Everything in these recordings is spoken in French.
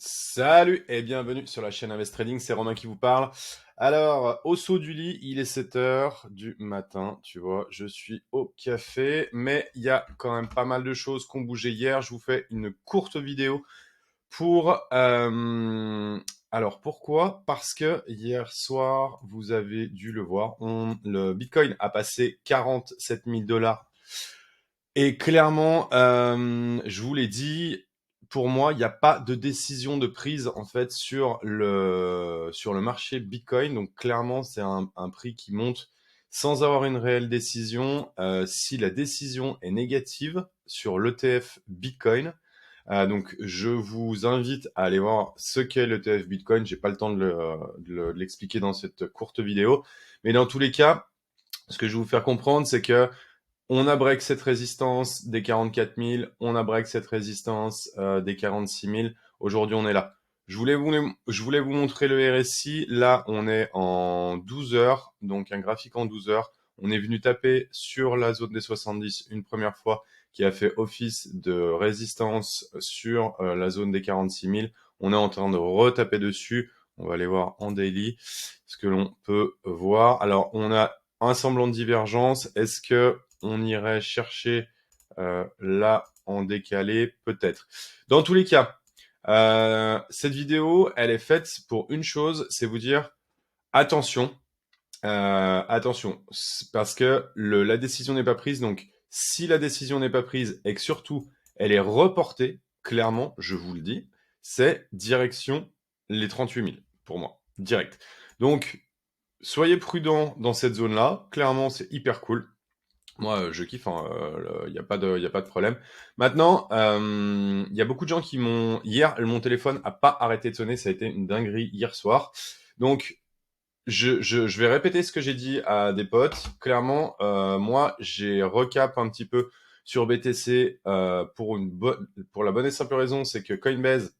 Salut et bienvenue sur la chaîne Invest Trading, c'est Romain qui vous parle. Alors, au saut du lit, il est 7 heures du matin, tu vois, je suis au café, mais il y a quand même pas mal de choses qui ont bougé hier. Je vous fais une courte vidéo pour... alors, pourquoi? Parce que hier soir, vous avez dû le voir, le Bitcoin a passé 47 000 dollars. Et clairement, je vous l'ai dit, pour moi, il n'y a pas de décision de prise en fait sur le marché Bitcoin. Donc clairement, c'est un prix qui monte sans avoir une réelle décision. Si la décision est négative sur l'ETF Bitcoin, donc je vous invite à aller voir ce qu'est l'ETF Bitcoin. J'ai pas le temps de l'expliquer dans cette courte vidéo, mais dans tous les cas, ce que je vais vous faire comprendre, c'est que on a break cette résistance des 44 000, on a break cette résistance des 46 000. Aujourd'hui, on est là. Je voulais vous montrer le RSI. Là, on est en 12 heures, donc un graphique en 12 heures. On est venu taper sur la zone des 70 une première fois, qui a fait office de résistance sur la zone des 46 000. On est en train de retaper dessus. On va aller voir en daily ce que l'on peut voir. Alors, on a un semblant de divergence. Est-ce que on irait chercher là en décalé? Peut-être. Dans tous les cas, cette vidéo, elle est faite pour une chose, c'est vous dire attention, attention, parce que la décision n'est pas prise. Donc, si la décision n'est pas prise et que surtout elle est reportée, clairement, je vous le dis, c'est direction les 38 000 pour moi, direct. Donc, soyez prudents dans cette zone-là. Clairement, c'est hyper cool. Moi, je kiffe, hein, il y a pas de problème. Maintenant, il y a beaucoup de gens qui m'ont hier, mon téléphone a pas arrêté de sonner, ça a été une dinguerie hier soir. Donc je vais répéter ce que j'ai dit à des potes. Clairement, moi, j'ai recap un petit peu sur BTC pour la bonne et simple raison, c'est que Coinbase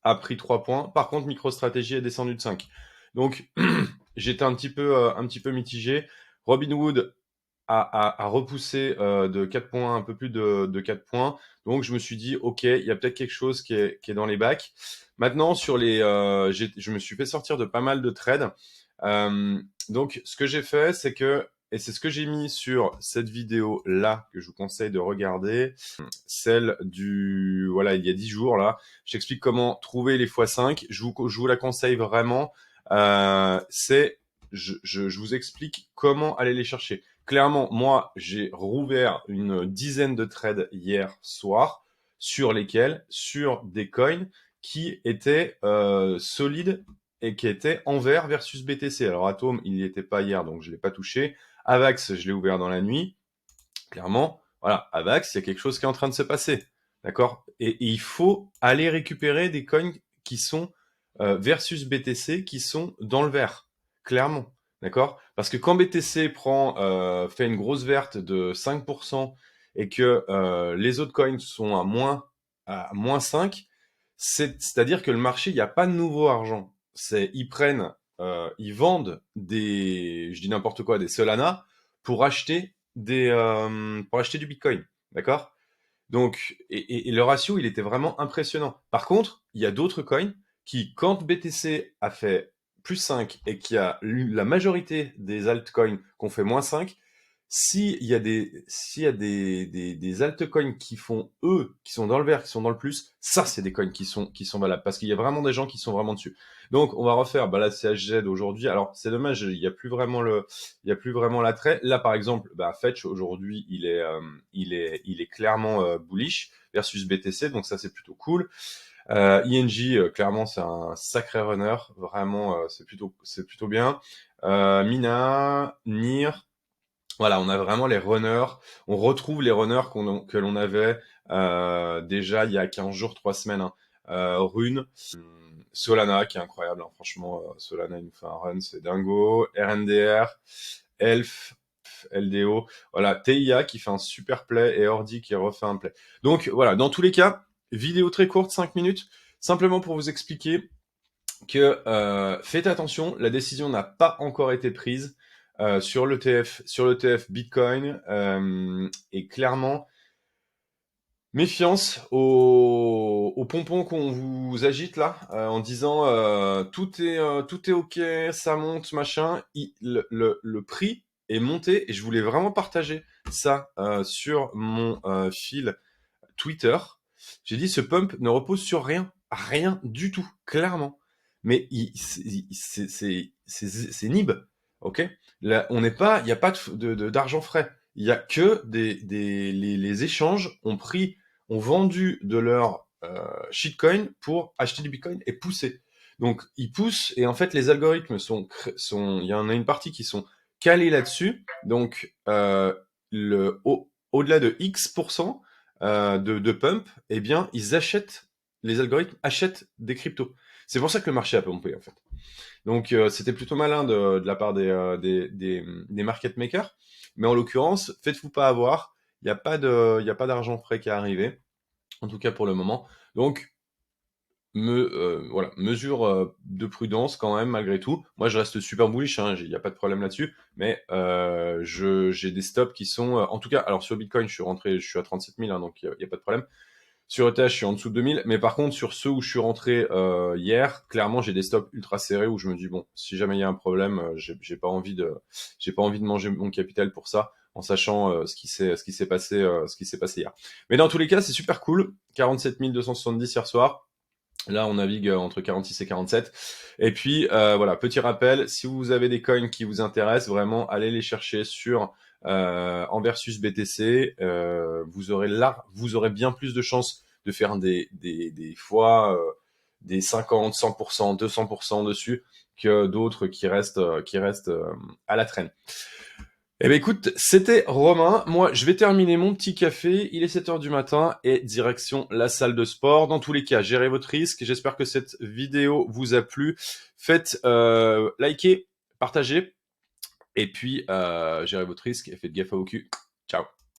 a pris 3 points. Par contre, MicroStrategy est descendu de 5. Donc j'étais un petit peu mitigé. Robinhood a repoussé de 4 points, un peu plus de 4 points. Donc je me suis dit, ok, il y a peut-être quelque chose qui est dans les bacs. Maintenant, je me suis fait sortir de pas mal de trades. Donc ce que j'ai fait, c'est que, et c'est ce que j'ai mis sur cette vidéo-là, que je vous conseille de regarder, celle voilà, il y a 10 jours, là. Je t'explique comment trouver les x5. Je vous la conseille vraiment. Je vous explique comment aller les chercher. Clairement, moi, j'ai rouvert une dizaine de trades hier soir sur des coins qui étaient solides et qui étaient envers versus BTC. Alors Atom, il n'y était pas hier, donc je l'ai pas touché. Avax, je l'ai ouvert dans la nuit. Clairement, voilà, Avax, il y a quelque chose qui est en train de se passer. D'accord, et il faut aller récupérer des coins qui sont versus BTC qui sont dans le vert. Clairement. D'accord. Parce que quand BTC fait une grosse verte de 5% et que les autres coins sont à moins 5, c'est-à-dire que le marché, il n'y a pas de nouveau argent. Ils vendent je dis n'importe quoi, des Solana pour acheter pour acheter du Bitcoin. D'accord. Donc, et le ratio, il était vraiment impressionnant. Par contre, il y a d'autres coins qui, quand BTC a fait plus 5 et qu'il y a la majorité des altcoins qui ont fait moins 5, s'il y a des altcoins qui font, eux, qui sont dans le vert, qui sont dans le plus, ça, c'est des coins qui sont valables. Parce qu'il y a vraiment des gens qui sont vraiment dessus. Donc, on va refaire la CHZ d'aujourd'hui. Alors, c'est dommage, il n'y a plus vraiment l'attrait. Là, par exemple, Fetch, aujourd'hui, il est clairement bullish versus BTC. Donc, ça, c'est plutôt cool. ING, clairement, c'est un sacré runner. Vraiment, c'est plutôt bien. Mina, NIR, voilà, on a vraiment les runners. On retrouve les runners que l'on avait déjà il y a 15 jours, 3 semaines. Hein. Rune, Solana qui est incroyable. Hein. Franchement, Solana, il nous fait un run, c'est dingo. RNDR, Elf, LDO. Voilà, TIA qui fait un super play et Ordi qui refait un play. Donc voilà, dans tous les cas, vidéo très courte, 5 minutes, simplement pour vous expliquer que faites attention, la décision n'a pas encore été prise sur l'ETF Bitcoin et clairement Méfiance aux pompons qu'on vous agite là, en disant tout est ok, ça monte, machin. Le prix est monté et je voulais vraiment partager ça sur mon fil Twitter. J'ai dit ce pump ne repose sur rien, rien du tout, clairement. Mais c'est nib, ok. Là, on n'est pas, il n'y a pas d'argent frais. Il y a que les échanges ont pris, ont vendu de leur shitcoin pour acheter du bitcoin et pousser. Donc ils poussent et en fait les algorithmes il y en a une partie qui sont calés là-dessus. Donc au-delà de X% de pump, eh bien, les algorithmes achètent des cryptos. C'est pour ça que le marché a pompé, en fait. Donc, c'était plutôt malin de la part des market makers. Mais en l'occurrence, faites-vous pas avoir. Il y a pas d'argent frais qui est arrivé. En tout cas, pour le moment. Donc, voilà, mesure de prudence quand même malgré tout. Moi, je reste super bullish, hein, il n'y a pas de problème là-dessus, mais j'ai des stops qui sont, en tout cas, alors sur Bitcoin, je suis à 37 000, hein, donc il y a pas de problème. Sur ETH, je suis en dessous de 2000, mais par contre, sur ceux où je suis rentré hier, clairement, j'ai des stops ultra serrés où je me dis bon, si jamais il y a un problème, j'ai pas envie de manger mon capital pour ça, en sachant ce qui s'est passé, hier. Mais dans tous les cas, c'est super cool. 47 270 hier soir. Là, on navigue entre 46 et 47. Et puis, voilà, petit rappel, si vous avez des coins qui vous intéressent, vraiment, allez les chercher sur en versus BTC. Vous aurez bien plus de chances de faire des fois des 50, 100%, 200% dessus que d'autres qui restent à la traîne. Eh bien écoute, c'était Romain. Moi, je vais terminer mon petit café. Il est 7 heures du matin et direction la salle de sport. Dans tous les cas, gérez votre risque. J'espère que cette vidéo vous a plu. Faites liker, partagez et puis gérez votre risque et faites gaffe au cul. Ciao.